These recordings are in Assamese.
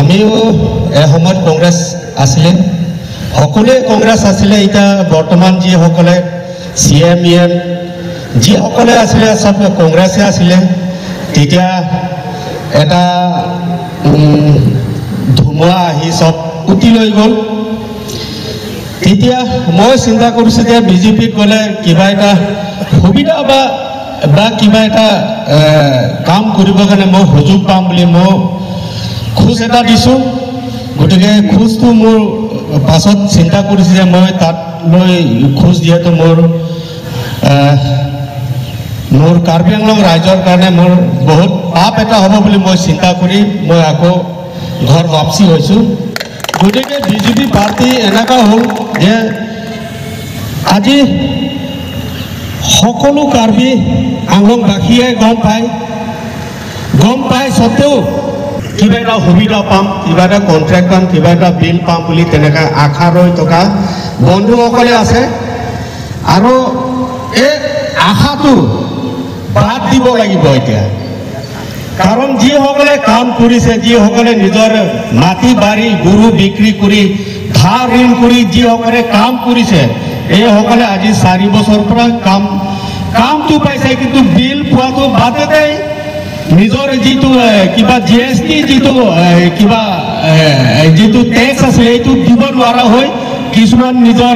আমিও এসময়ত কংগ্ৰেছ আছিলে সকলোৱে কংগ্ৰেছ আছিলে এটা বৰ্তমান যিসকলে CM যিসকলে আছিলে সব কংগ্ৰেছে আছিলে তেতিয়া এটা ধুমুহা আহি সব উটি লৈ গ'ল তেতিয়া মই চিন্তা কৰিছোঁ যে বিজেপিত গ'লে কিবা এটা সুবিধা বা কিবা এটা কাম কৰিবৰ কাৰণে মই সুযোগ পাম বুলি মই খোজ এটা দিছোঁ গতিকে খোজটো মোৰ পাছত চিন্তা কৰিছোঁ যে মই তাত লৈ খোজ দিয়াটো মোৰ কাৰ্বি আংলং ৰাইজৰ কাৰণে মোৰ বহুত পাপ এটা হ'ব বুলি মই চিন্তা কৰি মই আকৌ ঘৰ वापसी হৈছোঁ গতিকে বিজেপি পাৰ্টি এনেকা হ'ল যে আজি সকলো কাৰ্বি আংলংবাসীয়ে গম পায় সত্ত্বেও কিবা এটা সুবিধা পাম কিবা এটা কন্ট্ৰেক্ট পাম কিবা এটা বিল পাম বুলি তেনেকা আশা ৰৈ থকা বন্ধুসকলে আছে আৰু এই আশাটো বাদ দিব লাগিব এতিয়া কাৰণ যিসকলে কাম কৰিছে যিসকলে নিজৰ মাটি বাৰী গৰু বিক্ৰী কৰি ধাৰ ঋণ কৰি যিসকলে কাম কৰিছে এইসকলে আজি 4 বছৰৰ পৰা কামটো পাইছে কিন্তু বিল পোৱাটো বাদে দেই নিজৰ যিটো কিবা GST যিটো টেক্স আছে এইটো দিব নোৱাৰা হয় কিছুমান নিজৰ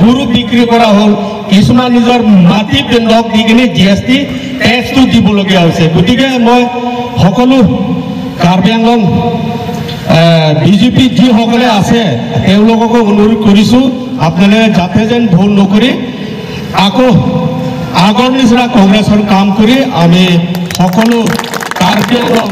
গৰু বিক্ৰী কৰা হ'ল কিছুমান নিজৰ মাটি বন্ধক দি কিনে GST টেক্সটো দিবলগীয়া হৈছে গতিকে মই সকলো কাৰ্বি আংলং বিজেপি যিসকলে আছে তেওঁলোককো অনুৰোধ কৰিছোঁ আপোনালোকে যাতে যেন ভুল নকৰি আকৌ আগৰ নিচিনা কংগ্ৰেছৰ কাম কৰি আমি সকলো কাৰ্বি আংলং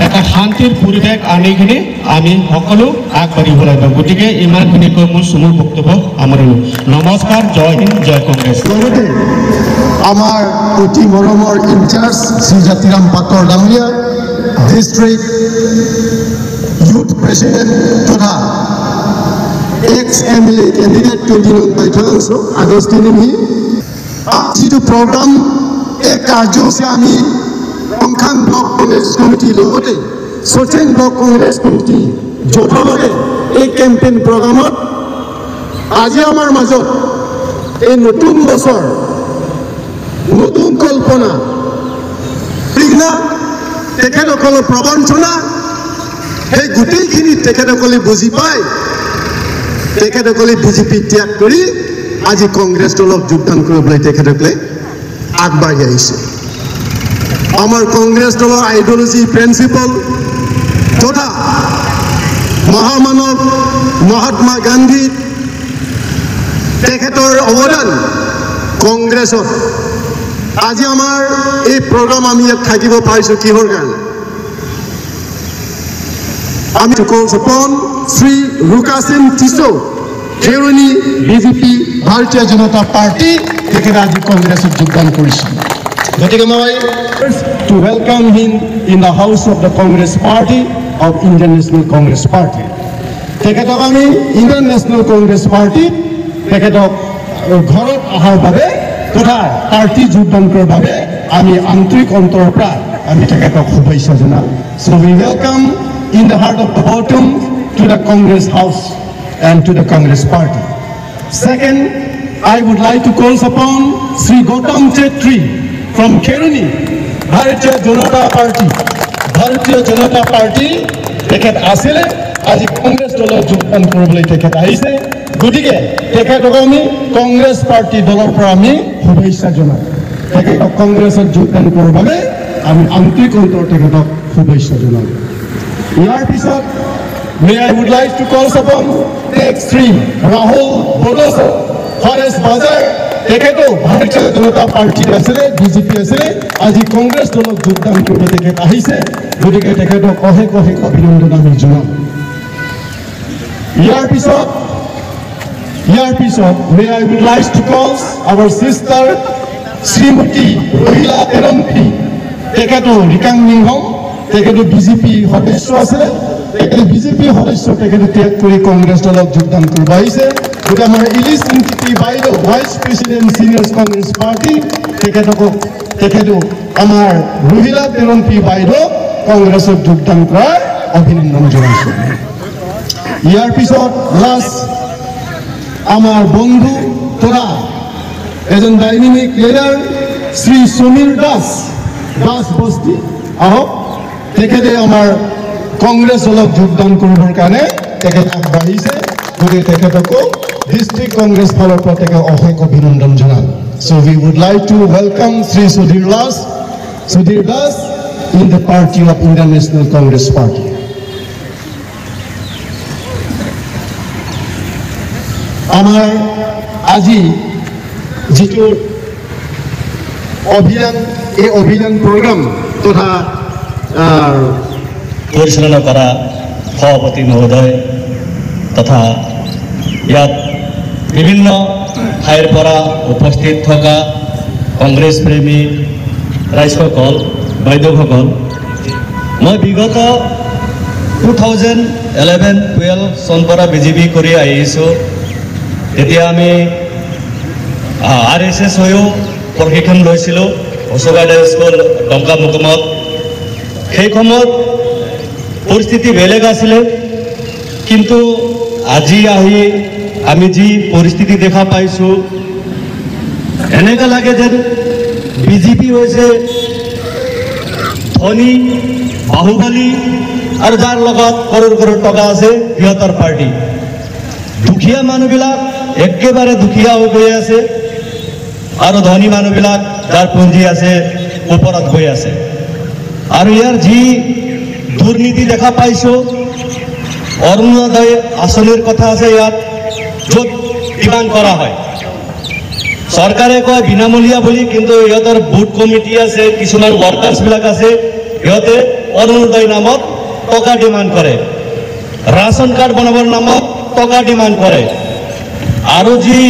এটা শান্তিৰ পৰিৱেশ আনি কিনে আমি সকলো আগবাঢ়িব লাগিব গতিকে ইমানখিনি কৈ মোৰ চমুৰ বক্তব্য সামৰিলোঁ নমস্কাৰ জয় হিন্দ জয় কংগ্ৰেছ আমাৰ অতি মৰমৰ ইনচাৰ্জ শ্ৰী জাতিৰাম পাটৰ ডাঙৰীয়া ডিষ্ট্ৰিক্ট ইউথ প্ৰেচিডেণ্ট তথা ex-MLA কেণ্ডিডেট কেণ্ডিডেট পাই থৈ আছোঁ আগষ্ট নিমি যিটো প্ৰগ্ৰাম এই কাৰ্যসূচী আমি সংখ্যান ব্লক কংগ্ৰেছ কমিটিৰ লগতে শচীন ব্লক কংগ্ৰেছ কমিটি যৌথভাৱে এই কেম্পেইন প্ৰগ্ৰামত আজি আমাৰ মাজত এই নতুন বছৰ নতুন কল্পনা প্ৰেৰণা তেখেতসকলৰ প্ৰবঞ্চনা সেই গোটেইখিনি তেখেতসকলে বুজি পায় তেখেতসকলে বিজেপি ত্যাগ কৰি আজি কংগ্ৰেছ দলত যোগদান কৰিবলৈ তেখেতসকলে আগবাঢ়ি আহিছে আমাৰ কংগ্ৰেছ দলৰ আইডিঅলজি প্ৰিন্সিপল তথা মহামানৱ মহাত্মা গান্ধী তেখেতৰ অৱদান কংগ্ৰেছত আজি আমাৰ এই প্ৰগ্ৰাম আমি ইয়াত থাকিব পাৰিছোঁ কিহৰ কাৰণে আমি calls upon Sri Rukasin Tiso Keruni BJP Bharatiya Janata Party তেখেতে আজি কংগ্ৰেছত যোগদান কৰিছে গতিকে মই to welcome him in the house of the Congress Party of Indian National Congress Party তেখেতক আমি Indian National Congress Party তেখেতক ঘৰত অহাৰ বাবে তথা পাৰ্টি যোগদান কৰাৰ বাবে আমি আন্তৰিক অন্তৰৰ পৰা আমি তেখেতক শুভেচ্ছা জনাওঁ so we welcome in the heart of the bottom to the Congress House and to the Congress Party. Second, I would like to call upon Sri Gautam Chetri from Keruni, Bharatiya Janata Party. Bharatiya Janata Party, tekhet asile, aji Congress dolor jogdan korobole tekhet ahise. Gotike, tekhetok ami Congress Party dolor pora ami shubhecha janao. Tekhetok Congressot jogdan korar babe ami antorik ontor tekhetok shubhecha janao. ইয়াৰ পিছত I would like to call upon Sri Rahul Bodoso, Hares Bazar, তেখেতো ভাৰতীয় জনতা পাৰ্টিৰ আছিলে বিজেপি আছিলে আজি কংগ্ৰেছ দলত যোগদান কৰিব তেখেত আহিছে গতিকে তেখেতক অশেষ অভিনন্দন আমি জনাওঁ ইয়াৰ পিছত I would like to call our sister শ্ৰীমতী ৰহিলা তেৰম্পি তেখেতো ৰিকাংনিংহম তেখেতো বিজেপি সদস্য আছিলে তেখেতে বিজেপি সদস্য তেখেতে ত্যাগ কৰি কংগ্ৰেছ দলত যোগদান কৰিব আহিছে গতিকে আমাৰ ইলিছ এনটিপি বাইদেউ vice president senior Congress party তেখেতো আমাৰ ৰহিলা তেৰম্পি বাইদেউ কংগ্ৰেছত যোগদান কৰাৰ অভিনন্দন জনাইছোঁ। ইয়াৰ পিছত লাষ্ট আমাৰ বন্ধু তথা এজন ডাইনামিক লিডাৰ শ্ৰী সমীৰ দাস বস্তি আহক। তেখেতে আমাৰ কংগ্ৰেছ দলত যোগদান কৰিবৰ কাৰণে তেখেত আগবাঢ়িছে। গতিকে তেখেতকো ডিষ্ট্ৰিক্ট কংগ্ৰেছ ফালৰ পৰা তেখেত অশেষ অভিনন্দন জনাল। So we would like to welcome Sri Sudhir Das in the party of Indian National Congress Party. আমাৰ আজি যিটো অভিযান, এই অভিযান প্ৰগ্ৰাম তথা পৰিচালনা কৰা সভাপতি মহোদয় তথা ইয়াত বিভিন্ন ঠাইৰ পৰা উপস্থিত থকা কংগ্ৰেছ প্ৰেমী ৰাইজসকল, বাইদেউসকল, মই বিগত 2011-12 চন পৰা বিজেপি কৰি আহিছোঁ। তেতিয়া আমি RSS হৈও প্ৰশিক্ষণ লৈছিলোঁ হোচগাইডাৰ স্কুল ডংকা মুকুমত। সেই সময়ত পৰিস্থিতি বেলেগ আছিলে, কিন্তু আজি আহি আমি যি পৰিস্থিতি দেখা পাইছোঁ, এনেকুৱা লাগে যেন বিজেপি হৈছে ধনী, বাহুবলী আৰু যাৰ লগত কৰোৰ কৰোৰ টকা আছে সিহঁতৰ পাৰ্টি। দুখীয়া মানুহবিলাক একেবাৰে দুখীয়া হৈ গৈ আছে আৰু ধনী মানুহবিলাক যাৰ পুঁজি আছে ওপৰত গৈ আছে। আৰু ইয়াৰ যি দুৰ্নীতি দেখা পাইছোঁ, অৰুণোদয় আঁচনিৰ কথা আছে ইয়াত, য'ত ডিমাণ্ড কৰা হয়। চৰকাৰে কয় বিনামূলীয়া বুলি, কিন্তু ইহঁতৰ বুথ কমিটি আছে, কিছুমান ৱৰ্কাৰ্ছবিলাক আছে, সিহঁতে অৰুণোদয় নামত টকা ডিমাণ্ড কৰে, ৰাচন কাৰ্ড বনাবৰ নামত টকা ডিমাণ্ড কৰে। আৰু যি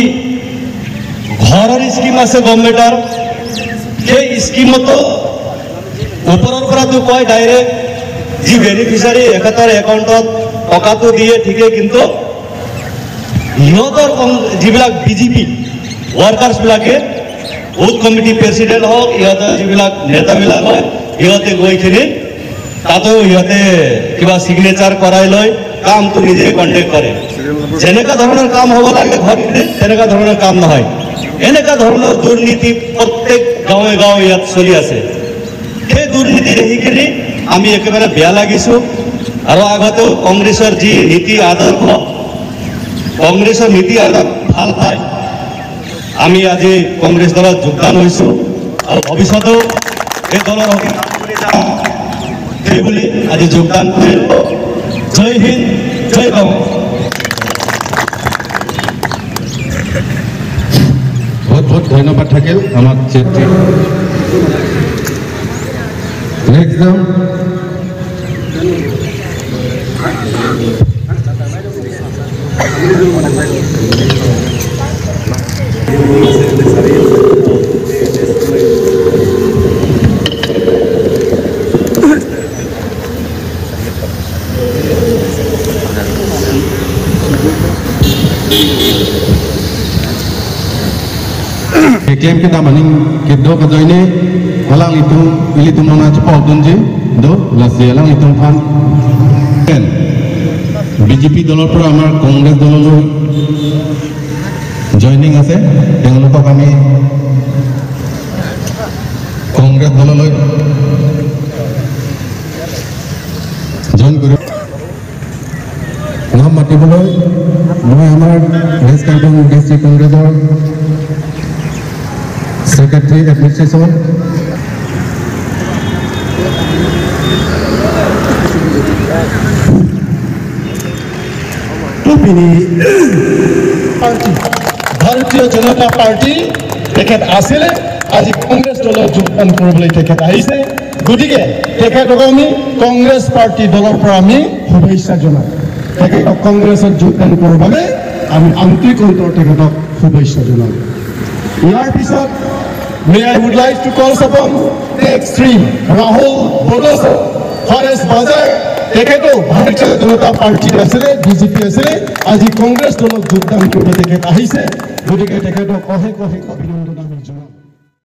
ঘৰৰ স্কিম আছে গভৰ্ণমেণ্টৰ, সেই স্কিমতো ওপৰৰ পৰাতো কয় ডাইৰেক্ট যি বেনিফিচিয়াৰী এখেতৰ একাউণ্টত টকাটো দিয়ে ঠিকেই, কিন্তু সিহঁতৰ যিবিলাক বিজেপি ৱৰ্কাৰ্ছবিলাকে বুথ কমিটি প্ৰেচিডেণ্ট হওক, ইহঁতৰ যিবিলাক নেতাবিলাক হয়, সিহঁতে গৈ কিনি তাতো সিহঁতে কিবা ছিগনেচাৰ কৰাই লৈ কামটো নিজে কণ্টেক্ট কৰে। যেনেকুৱা ধৰণৰ কাম হ'ব লাগে ঘৰতে তেনেকুৱা ধৰণৰ কাম নহয়। এনেকুৱা ধৰণৰ দুৰ্নীতি প্ৰত্যেক গাঁৱে গাঁৱে ইয়াত চলি আছে। সেই দুৰ্নীতি দেখি কিনি আমি একেবাৰে বেয়া লাগিছোঁ। আৰু আগতেও কংগ্ৰেছৰ যি নীতি আদৰ্শ, কংগ্ৰেছৰ নীতি আদৰ্শ ভাল পায়। আমি আজি কংগ্ৰেছ দলত যোগদান হৈছোঁ আৰু ভৱিষ্যতেও এই দলৰ সেই বুলি আজি যোগদান কৰিলোঁ। জয় হিন্দ, জয় কংগ্ৰেছ। বহুত বহুত ধন্যবাদ থাকিল আমাক Chetry. Next KM kita maning kedua kejoine alang itu mana cepat dunji do lasi alang itu pan BJP dolor pura amar Kongres dolor joining আছে তেওঁলোকক আমি কংগ্ৰেছ দললৈ জইন কৰি নাম মাতিবলৈ মই আমাৰ ৱেষ্ট কাৰ্বন ডিষ্ট্ৰিক্ট কংগ্ৰেছৰ Secretary Administration ভাৰতীয় জনতা পাৰ্টি তেখেত আছিলে, আজি কংগ্ৰেছ দলত যোগদান কৰিবলৈ তেখেত আহিছে। গতিকে তেখেতক আমি কংগ্ৰেছ পাৰ্টি দলৰ পৰা আমি শুভেচ্ছা জনাওঁ। তেখেতক কংগ্ৰেছত যোগদান কৰাৰ বাবে আমি আন্তৰিক অন্তৰত তেখেতক শুভেচ্ছা জনাওঁ। ইয়াৰ পিছত I would like to call upon next three Rahul Bodoso, Fares Bazar, তেখেতো ভাৰতীয় জনতা পাৰ্টিত আছিলে, বিজেপি আছিলে, আজি কংগ্ৰেছ দলত যোগদান কৰিব তেখেত আহিছে। গতিকে তেখেতক অশেষ অভিনন্দন আমি জনাওঁ।